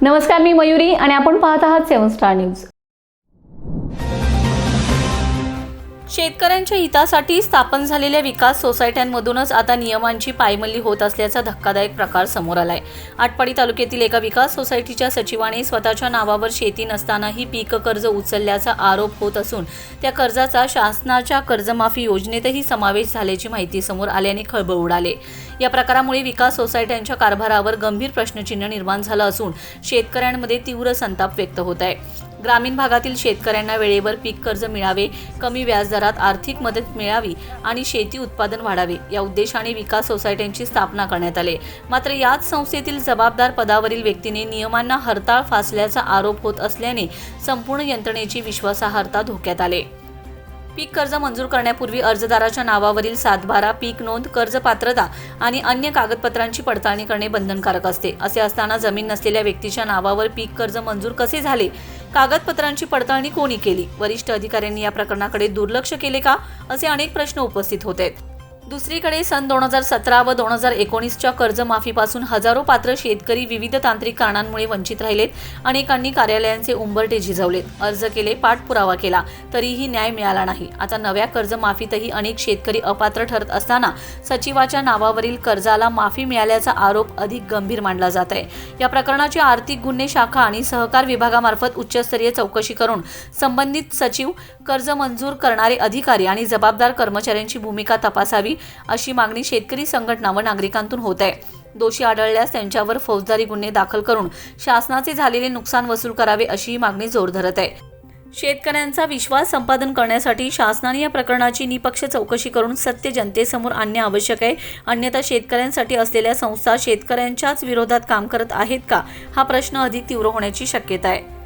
नमस्कार, मी मयुरी आणि आपण पाहत आहात 7 स्टार न्यूज। शेतकऱ्यांच्या हितासाठी स्थापन झालेल्या विकास सोसायट्यांमधूनच आता नियमांची पायमल्ली होत असल्याचा धक्कादायक प्रकार समोर आलाय। आटपाडी तालुक्यातील एका विकास सोसायटीच्या सचिवाने स्वतःच्या नावावर शेती नसतानाही पीक कर्ज उचलल्याचा आरोप होत असून त्या कर्जाचा शासनाच्या कर्जमाफी योजनेतही समावेश झाल्याची माहिती समोर आल्याने खळबळ उडाले। या प्रकारामुळे विकास सोसायट्यांच्या कारभारावर गंभीर प्रश्नचिन्ह निर्माण झालं असून शेतकऱ्यांमध्ये तीव्र संताप व्यक्त होत आहे। ग्रामीण भागातील शेतकऱ्यांना वेळेवर पीक कर्ज मिळावे, कमी व्याजदरात आर्थिक मदत मिळावी आणि शेती उत्पादन वाढावे या उद्देशाने विकास सोसायट्यांची स्थापना करण्यात आली। मात्र याच संस्थेतील जबाबदार पदावरील व्यक्तीने नियमांना हरताळ फासल्याचा आरोप होत असल्याने संपूर्ण यंत्रणेची विश्वासार्हता धोक्यात आले। पीक कर्ज मंजूर करण्यापूर्वी अर्जदाराच्या नावावरील 7/12 पीक नोंद, कर्ज पात्रता आणि अन्य कागदपत्रांची पडताळणी करणे बंधनकारक असते। असे असताना जमीन नसलेल्या व्यक्तीच्या नावावर पीक कर्ज मंजूर कसे झाले? कागदपत्रांची पडताळणी कोणी केली? वरिष्ठ अधिकाऱ्यांनी या प्रकरणाकडे दुर्लक्ष केले का? असे अनेक प्रश्न उपस्थित होत आहेत। दुसरीकडे सन 2017 व 2019च्या कर्जमाफीपासून हजारो पात्र शेतकरी विविध तांत्रिक कारणांमुळे वंचित राहिलेत। अनेकांनी कार्यालयांचे उंबरठे झिजवलेत, अर्ज केले, पाठपुरावा केला, तरीही न्याय मिळाला नाही। आता नव्या कर्जमाफीतही अनेक शेतकरी अपात्र ठरत असताना सचिवाच्या नावावरील कर्जाला माफी मिळाल्याचा आरोप अधिक गंभीर मानला जात आहे। या प्रकरणाची आर्थिक गुन्हे शाखा आणि सहकार विभागामार्फत उच्चस्तरीय चौकशी करून संबंधित सचिव, कर्ज मंजूर करणारे अधिकारी आणि जबाबदार कर्मचाऱ्यांची भूमिका तपासावी अशी मागणी शेतकरी संघटना व नागरिकांतून होत आहे। दोषी आढळल्यास त्यांच्यावर फौजदारी गुन्हे दाखल करून शासनाचे झालेले नुकसान वसूल करावे अशी मागणी जोर धरत आहे। शेतकऱ्यांचा विश्वास संपादन करण्यासाठी शासनाने या प्रकरणाची निपक्ष चौकशी करून सत्य जनतेसमोर आणणे आवश्यक आहे। अन्यथा शेतकऱ्यांसाठी असलेल्या संस्था शेतकऱ्यांच्याच विरोधात काम करत आहेत का, हा प्रश्न अधिक तीव्र होण्याची शक्यता आहे।